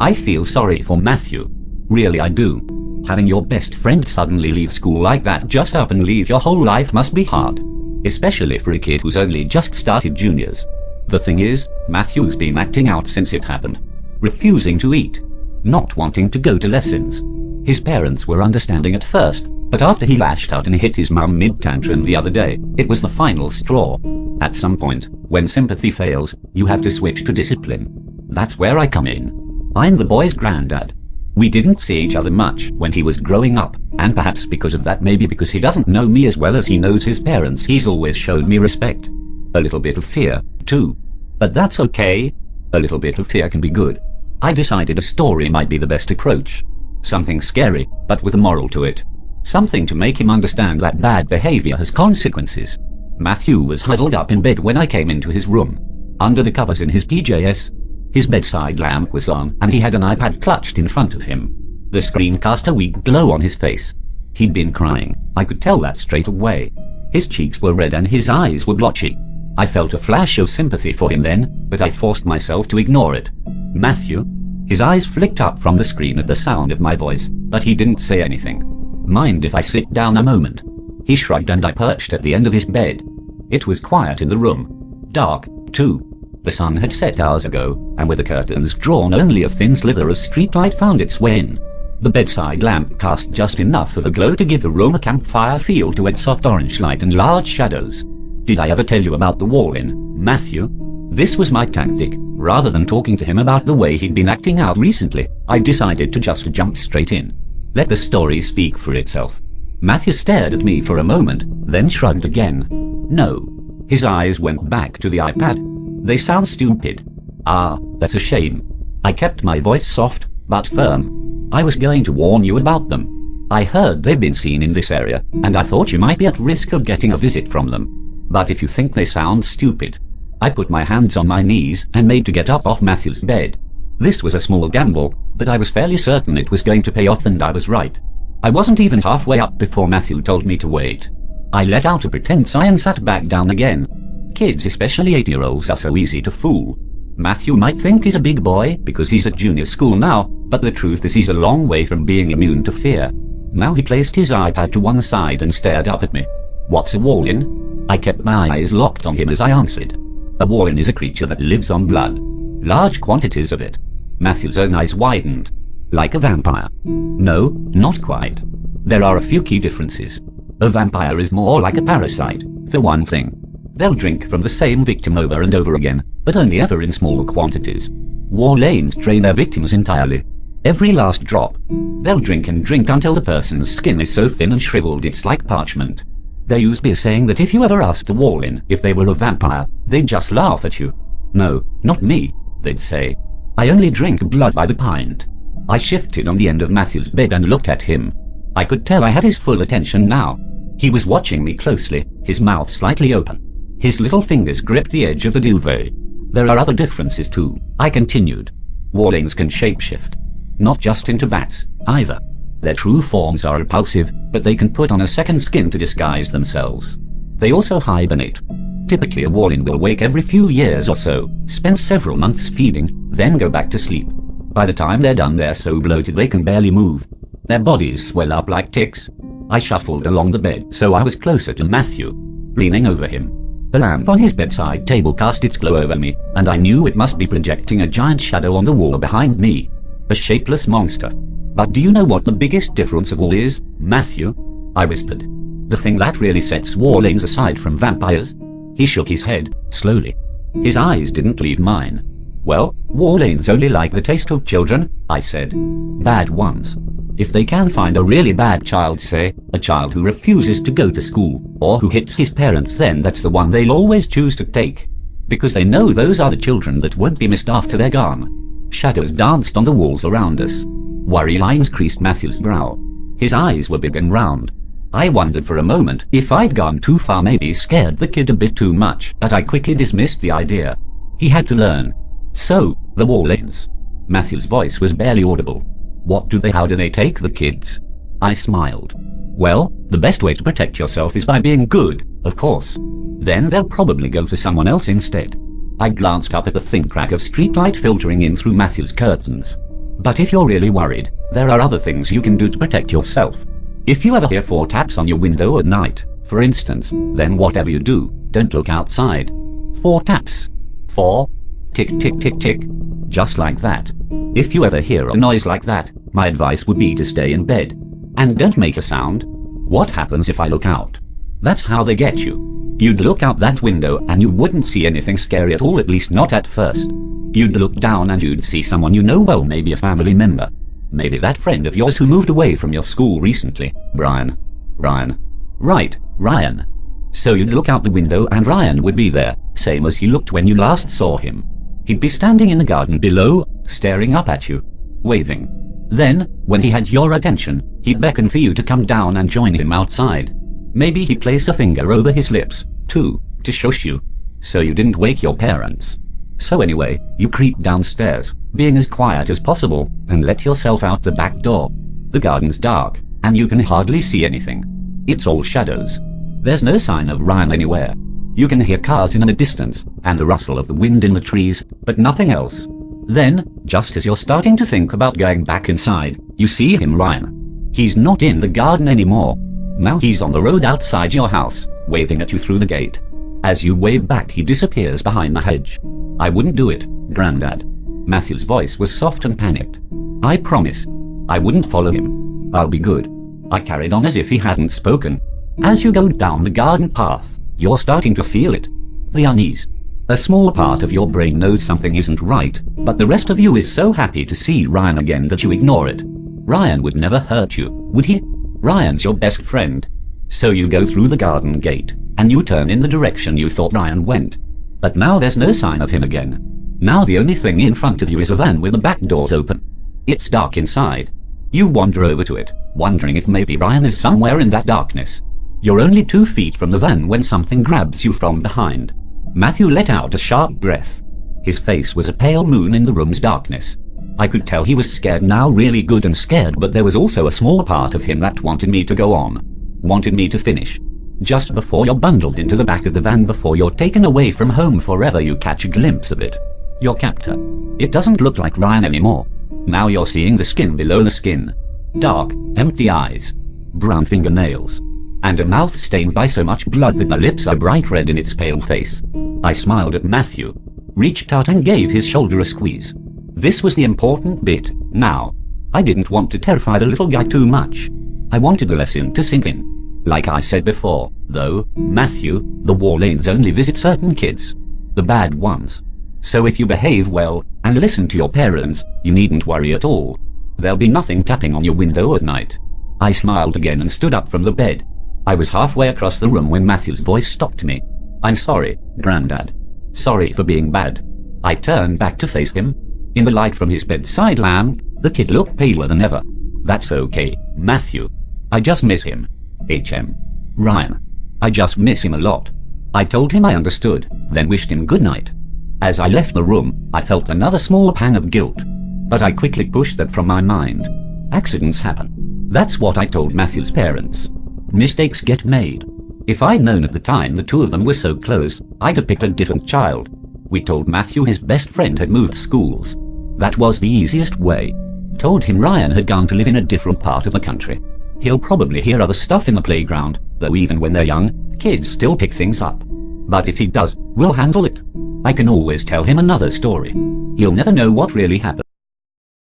I feel sorry for Matthew. Really I do. Having your best friend suddenly leave school like that just up and leave your whole life must be hard. Especially for a kid who's only just started juniors. The thing is, Matthew's been acting out since it happened. Refusing to eat. Not wanting to go to lessons. His parents were understanding at first, but after he lashed out and hit his mum mid-tantrum the other day, it was the final straw. At some point, when sympathy fails, you have to switch to discipline. That's where I come in. I'm the boy's granddad. We didn't see each other much when he was growing up, and perhaps because of that, maybe because he doesn't know me as well as he knows his parents, he's always shown me respect. A little bit of fear, too. But that's okay. A little bit of fear can be good. I decided a story might be the best approach. Something scary, but with a moral to it. Something to make him understand that bad behavior has consequences. Matthew was huddled up in bed when I came into his room. Under the covers in his PJs. His bedside lamp was on, and he had an iPad clutched in front of him. The screen cast a weak glow on his face. He'd been crying. I could tell that straight away. His cheeks were red and his eyes were blotchy. I felt a flash of sympathy for him then, but I forced myself to ignore it. Matthew? His eyes flicked up from the screen at the sound of my voice, but he didn't say anything. Mind if I sit down a moment? He shrugged and I perched at the end of his bed. It was quiet in the room. Dark, too. The sun had set hours ago, and with the curtains drawn only a thin slither of streetlight found its way in. The bedside lamp cast just enough of a glow to give the room a campfire feel to its soft orange light and large shadows. Did I ever tell you about the wall-in, Matthew? This was my tactic. Rather than talking to him about the way he'd been acting out recently, I decided to just jump straight in. Let the story speak for itself. Matthew stared at me for a moment, then shrugged again. No. His eyes went back to the iPad. They sound stupid. Ah, that's a shame. I kept my voice soft, but firm. I was going to warn you about them. I heard they've been seen in this area, and I thought you might be at risk of getting a visit from them. But if you think they sound stupid... I put my hands on my knees and made to get up off Matthew's bed. This was a small gamble, but I was fairly certain it was going to pay off, and I was right. I wasn't even halfway up before Matthew told me to wait. I let out a pretend sigh and sat back down again. Kids, especially 8-year-olds, are so easy to fool. Matthew might think he's a big boy because he's at junior school now, but the truth is he's a long way from being immune to fear. Now he placed his iPad to one side and stared up at me. What's a wall-in? I kept my eyes locked on him as I answered. A wall-in is a creature that lives on blood. Large quantities of it. Matthew's own eyes widened. Like a vampire. No, not quite. There are a few key differences. A vampire is more like a parasite, for one thing. They'll drink from the same victim over and over again, but only ever in smaller quantities. Wall-ins drain their victims entirely. Every last drop. They'll drink and drink until the person's skin is so thin and shriveled it's like parchment. There used to be a saying that if you ever asked a wall-in if they were a vampire, they'd just laugh at you. No, not me, they'd say. I only drink blood by the pint. I shifted on the end of Matthew's bed and looked at him. I could tell I had his full attention now. He was watching me closely, his mouth slightly open. His little fingers gripped the edge of the duvet. There are other differences too, I continued. Wall-ins can shapeshift. Not just into bats, either. Their true forms are repulsive, but they can put on a second skin to disguise themselves. They also hibernate. Typically a wall-in will wake every few years or so, spend several months feeding, then go back to sleep. By the time they're done, they're so bloated they can barely move. Their bodies swell up like ticks. I shuffled along the bed so I was closer to Matthew, leaning over him. The lamp on his bedside table cast its glow over me, and I knew it must be projecting a giant shadow on the wall behind me. A shapeless monster. But do you know what the biggest difference of all is, Matthew? I whispered. The thing that really sets wall-ins aside from vampires? He shook his head, slowly. His eyes didn't leave mine. Well, wall-ins only like the taste of children, I said. Bad ones. If they can find a really bad child, say, a child who refuses to go to school, or who hits his parents, then that's the one they'll always choose to take. Because they know those are the children that won't be missed after they're gone. Shadows danced on the walls around us. Worry lines creased Matthew's brow. His eyes were big and round. I wondered for a moment if I'd gone too far, maybe scared the kid a bit too much, but I quickly dismissed the idea. He had to learn. So, the wall-ins. Matthew's voice was barely audible. How do they take the kids? I smiled. Well, the best way to protect yourself is by being good, of course. Then they'll probably go for someone else instead. I glanced up at the thin crack of streetlight filtering in through Matthew's curtains. But if you're really worried, there are other things you can do to protect yourself. If you ever hear 4 taps on your window at night, for instance, then whatever you do, don't look outside. 4 taps. 4. Tick tick tick tick. Just like that. If you ever hear a noise like that, my advice would be to stay in bed. And don't make a sound. What happens if I look out? That's how they get you. You'd look out that window and you wouldn't see anything scary at all, at least not at first. You'd look down and you'd see someone you know well, maybe a family member. Maybe that friend of yours who moved away from your school recently. Brian. Right, Ryan. So you'd look out the window and Ryan would be there, same as he looked when you last saw him. He'd be standing in the garden below, staring up at you, waving. Then, when he had your attention, he'd beckon for you to come down and join him outside. Maybe he'd place a finger over his lips, too, to shush you, so you didn't wake your parents. So anyway, you creep downstairs, being as quiet as possible, and let yourself out the back door. The garden's dark, and you can hardly see anything. It's all shadows. There's no sign of Ryan anywhere. You can hear cars in the distance, and the rustle of the wind in the trees, but nothing else. Then, just as you're starting to think about going back inside, you see him, Ryan. He's not in the garden anymore. Now he's on the road outside your house, waving at you through the gate. As you wave back, he disappears behind the hedge. I wouldn't do it, Grandad. Matthew's voice was soft and panicked. I promise. I wouldn't follow him. I'll be good. I carried on as if he hadn't spoken. As you go down the garden path, you're starting to feel it. The unease. A small part of your brain knows something isn't right, but the rest of you is so happy to see Ryan again that you ignore it. Ryan would never hurt you, would he? Ryan's your best friend. So you go through the garden gate, and you turn in the direction you thought Ryan went. But now there's no sign of him again. Now the only thing in front of you is a van with the back doors open. It's dark inside. You wander over to it, wondering if maybe Ryan is somewhere in that darkness. You're only 2 feet from the van when something grabs you from behind. Matthew let out a sharp breath. His face was a pale moon in the room's darkness. I could tell he was scared now, really good and scared, but there was also a small part of him that wanted me to go on. Wanted me to finish. Just before you're bundled into the back of the van, before you're taken away from home forever, you catch a glimpse of it. Your captor. It doesn't look like Ryan anymore. Now you're seeing the skin below the skin. Dark, empty eyes. Brown fingernails. And a mouth stained by so much blood that the lips are bright red in its pale face. I smiled at Matthew, reached out and gave his shoulder a squeeze. This was the important bit, now. I didn't want to terrify the little guy too much. I wanted the lesson to sink in. Like I said before, though, Matthew, the Warlanes only visit certain kids. The bad ones. So if you behave well, and listen to your parents, you needn't worry at all. There'll be nothing tapping on your window at night. I smiled again and stood up from the bed. I was halfway across the room when Matthew's voice stopped me. I'm sorry, Grandad. Sorry for being bad. I turned back to face him. In the light from his bedside lamp, the kid looked paler than ever. That's okay, Matthew. I just miss him. H.M. Ryan. I just miss him a lot. I told him I understood, then wished him good night. As I left the room, I felt another small pang of guilt, but I quickly pushed that from my mind. Accidents happen. That's what I told Matthew's parents. Mistakes get made. If I'd known at the time the two of them were so close, I'd have picked a different child. We told Matthew his best friend had moved schools. That was the easiest way. Told him Ryan had gone to live in a different part of the country. He'll probably hear other stuff in the playground, though even when they're young, kids still pick things up. But if he does, we'll handle it. I can always tell him another story. He'll never know what really happened.